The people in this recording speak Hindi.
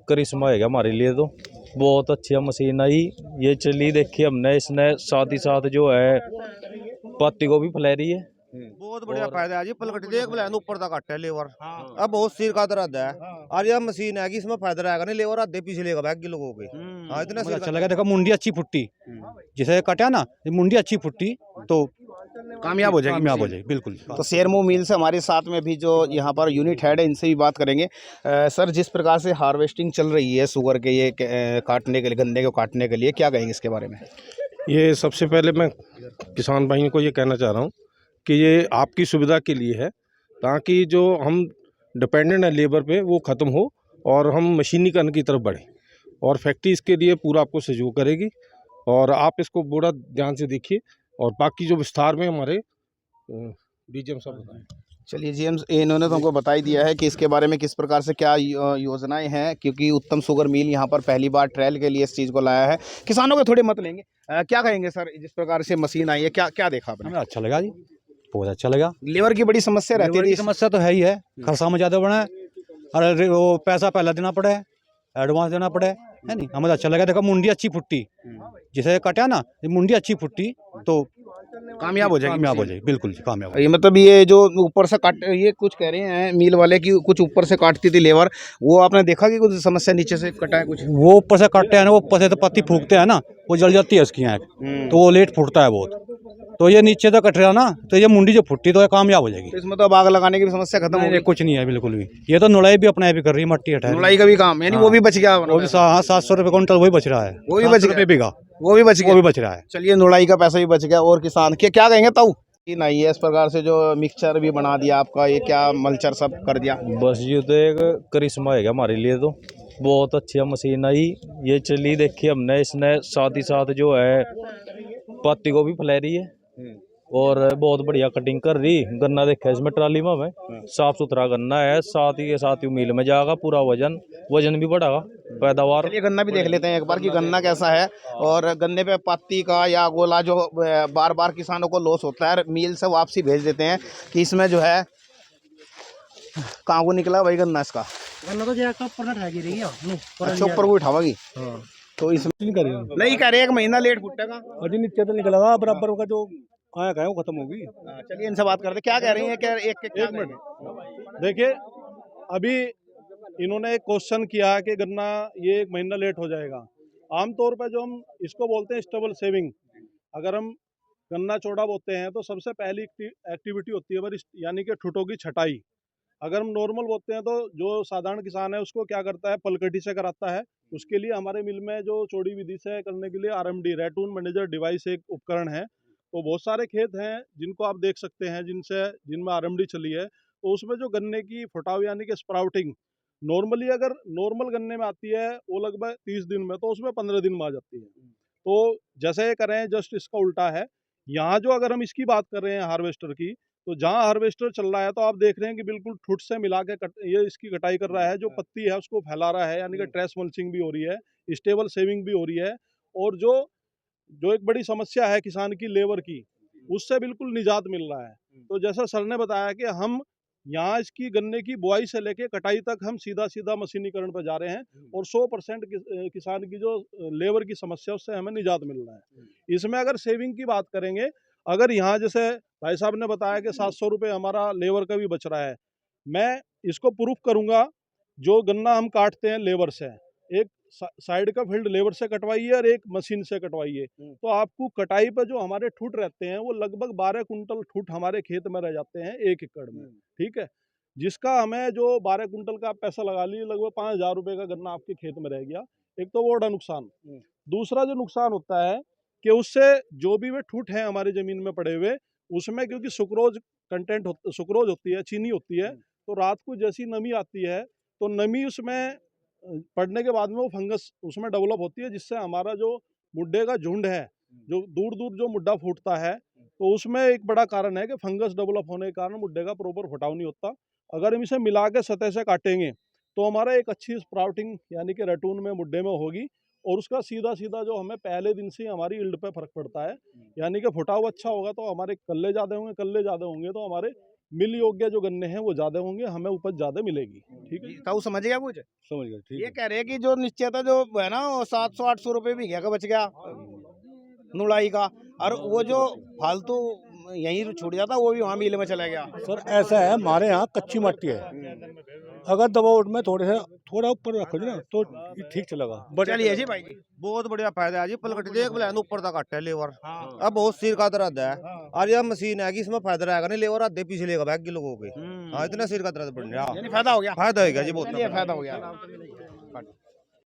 करिश्मा है हमारे लिए। तो बहुत अच्छी मशीन आई, ये चली देखी हमने। इसने साथ ही साथ जो है पत्ती को भी फैला रही है। बहुत बढ़िया फायदा है जी। पलट देख ब्लैंड ऊपर तक कट है लेवर। अब बहुत सिर का दर्द है और यह मशीन है कि इसमें फायदा रहेगा नहीं, लेवर आधे पीछे लेगा बैग के लोगों के। हाँ इतना सिर अच्छा लगा। देखो मुंडी अच्छी फुट्टी, जिसे कटा ना मुंडी अच्छी फुट्टी तो कामयाब हो जाएगी, कामयाब हो जाएगी बिल्कुल। तो शेरमो मिल से हमारे साथ में भी जो यहाँ पर यूनिट हेड है इनसे भी बात करेंगे। सर जिस प्रकार से हार्वेस्टिंग चल रही है शुगर के ये काटने के लिए, गन्ने को काटने के लिए, क्या कहेंगे इसके बारे में? ये सबसे पहले मैं किसान भाइयों को ये कहना चाह रहा हूँ कि ये आपकी सुविधा के लिए है, ताकि जो हम डिपेंडेंट है लेबर पे वो ख़त्म हो और हम मशीनीकरण की तरफ बढ़ें। और फैक्ट्री इसके लिए पूरा आपको सहयोग करेगी और आप इसको बड़ा ध्यान से देखिए। और बाकी जो विस्तार में हमारे डीजीएम साहब बताएं। चलिए जी, हम इन्होंने तो हमको बता ही दिया है कि इसके बारे में किस प्रकार से क्या योजनाएं हैं, क्योंकि उत्तम शुगर मिल यहाँ पर पहली बार ट्रायल के लिए इस चीज़ को लाया है। किसानों के थोड़े मत लेंगे, क्या कहेंगे सर जिस प्रकार से मशीन आई है, क्या क्या देखा आपने? हमें अच्छा लगा जी, बहुत अच्छा लगा। लेबर की बड़ी समस्या रहती लेबर है। की समस्या तो है ही है, खर्चा में ज़्यादा बढ़ा है और वो पैसा पहले देना पड़े, एडवांस देना पड़े, है नहीं। हमें अच्छा लगा। देखो मुंडी अच्छी फुट्टी, जिसे कटा ना मुंडी अच्छी फुट्टी तो कामयाब हो जाएगी, कामयाब हो जाएगी बिल्कुल जी, कामयाब। ये मतलब ये जो ऊपर से काट, ये कुछ कह रहे हैं मिल वाले की कुछ ऊपर से काटती थी लेबर, वो आपने देखा कि कुछ समस्या नीचे से कटा है कुछ? वो ऊपर से काटते हैं ना, वो ऊपर से तो पत्ती फूकते हैं ना, वो जल जाती है उसकी आँख, तो वो लेट फूटता है बहुत। तो ये नीचे तो कट रहा ना, तो ये मुंडी जो फुट्टी तो ये कामयाब हो जाएगी। तो इसमें तो अब आग लगाने की भी समस्या खत्म हो गई। कुछ नहीं है बिल्कुल भी। ये तो नुड़ाई भी अपने आप ही कर रही है, मट्टी हटा रही है। नुड़ाई का भी काम यानी वो भी बच गया, वो भी 700 रुपये क्विंटल वही बच रहा है, वो भी बच 700 रुपये बीघा वो भी बच वो गया। भी बच रहा है। चलिए नुड़ाई का पैसा भी बच गया। और किसान क्या क्या कहेंगे ताऊ? नहीं है इस प्रकार से जो मिक्सचर भी बना दिया आपका, ये क्या मल्चर सब कर दिया? बस ये तो एक करिश्मा है हमारे लिए। तो बहुत अच्छी मशीन आई, ये चली देखी हमने। इसने साथ ही साथ जो है पत्ती को भी फैला रही है और बहुत बढ़िया कटिंग कर रही। गन्ना देखा इसमें ट्राली में हमें, साफ सुथरा गन्ना है। साथ ही मिल में जाएगा पूरा, वजन भी बढ़ागा, पैदावार। चलिए गन्ना भी देख लेते हैं एक बार कि गन्ना कैसा है। और गन्ने पे पत्ती का या गोला जो बार बार किसानों को लॉस होता है, मिल से वापसी भेज देते हैं कि इसमें जो है कहाँ को निकला भाई गन्ना? इसका गन्ना तो ऊपर रही है, अच्छा ऊपर को उठावागी। तो इसमें नहीं कह रहे एक महीना लेट फुटेगा, अभी नीचे तो निकलेगा, बराबर का जो आँख है वो खत्म होगी। चलिए इनसे बात करते क्या कह रही है। क्या एक मिनट देखिए, अभी इन्होंने एक क्वेश्चन किया है कि गन्ना ये 1 महीना लेट हो जाएगा। आमतौर पर जो हम इसको बोलते हैं स्टेबल सेविंग, अगर हम गन्ना चौड़ा बोते हैं तो सबसे पहली एक्टिविटी होती है यानी कि ठुटों की छटाई। अगर हम नॉर्मल बोते हैं तो जो साधारण किसान है उसको क्या करता है, पलकटी से कराता है। उसके लिए हमारे मिल में जो चौड़ी विधि से करने के लिए आरएमडी, रेटून मैनेजर डिवाइस, एक उपकरण है। तो बहुत सारे खेत हैं जिनको आप देख सकते हैं जिनमें आरएमडी चली है। तो उसमें जो गन्ने की फुटाव यानी कि स्प्राउटिंग नॉर्मली अगर नॉर्मल गन्ने में आती है वो लगभग 30 दिन में, तो उसमें 15 दिन में आ जाती है। तो जैसे ये करें जस्ट इसका उल्टा है। यहाँ जो अगर हम इसकी बात कर रहे हैं हार्वेस्टर की, तो जहाँ हार्वेस्टर चल रहा है तो आप देख रहे हैं कि बिल्कुल ठुट से मिला के ये इसकी कटाई कर रहा है। जो पत्ती है उसको फैला रहा है, यानी कि ट्रेस मल्चिंग भी हो रही है, स्टेबल सेविंग भी हो रही है। और जो जो एक बड़ी समस्या है किसान की, लेबर की, उससे बिल्कुल निजात मिल रहा है। तो जैसा सर ने बताया कि हम यहाँ इसकी गन्ने की बुआई से लेके कटाई तक हम सीधा सीधा मशीनीकरण पर जा रहे हैं और 100% किसान की जो लेबर की समस्या उससे हमें निजात मिल रहा है। इसमें अगर सेविंग की बात करेंगे, अगर यहाँ जैसे भाई साहब ने बताया कि 700 रुपये हमारा लेबर का भी बच रहा है, मैं इसको प्रूफ करूँगा। जो गन्ना हम काटते हैं लेबर से, एक साइड का फील्ड लेबर से कटवाइए और एक मशीन से कटवाइए, तो आपको कटाई पर जो हमारे ठूट रहते हैं वो लगभग 12 कुंटल ठूट हमारे खेत में रह जाते हैं 1 एकड़ में। ठीक है, जिसका हमें जो 12 कुंटल का आप पैसा लगा लीजिए, लगभग 5,000 रुपये का गन्ना आपके खेत में रह गया। एक तो वो बड़ा नुकसान। दूसरा जो नुकसान होता है कि उससे जो भी वे ठूट हैं हमारी ज़मीन में पड़े हुए, उसमें क्योंकि सुक्रोज होती है, चीनी होती है, तो रात को जैसी नमी आती है तो नमी उसमें पड़ने के बाद में वो फंगस उसमें डेवलप होती है, जिससे हमारा जो मुड्डे का झुंड है, जो दूर दूर जो मुड्डा फूटता है, तो उसमें एक बड़ा कारण है कि फंगस डेवलप होने के कारण मुड्डे का प्रॉपर फटाव नहीं होता। अगर हम इसे मिला के सतह से काटेंगे तो हमारा एक अच्छी स्प्राउटिंग यानी कि रेटून में, मुड्डे में होगी और उसका सीधा सीधा जो हमें पहले दिन से हमारी यील्ड पे फर्क पड़ता है। यानी कि फुटाव अच्छा होगा तो हमारे कल्ले ज़्यादा होंगे, कल्ले ज़्यादा होंगे तो हमारे मिल योग्य जो गन्ने हैं वो ज्यादा होंगे, हमें उपज ज्यादा मिलेगी। ठीक है, ताऊ समझ गया कुछ? समझ गए। ठीक ये है। कह रहे हैं कि जो नीचे था जो है ना 700-800 रुपए बीघे का बच गया नुड़ाई का, और वो जो फालतू यहीं छूट जाता वो भी वहाँ मिल में चला गया। सर ऐसा है, हमारे यहाँ कच्ची मट्टी है, अगर दबाव में थोड़ा ऊपर रखो ना तो ठीक चलेगा। चलिए जी भाई जी। बहुत बढ़िया फायदा है जी। पलकट देख बुलान ऊपर तक कट है लेवर। अब बहुत सिर का दर्द है और यह मशीन है कि इसमें फायदा रहेगा नहीं, लेवर आधे पीछे लेगा बैग लोगों के। हाँ, इतना सिर का दर्द बढ़ रहा, यानी फायदा हो गया। फायदा होगा जी बहुत। चलिए फायदा हो गया।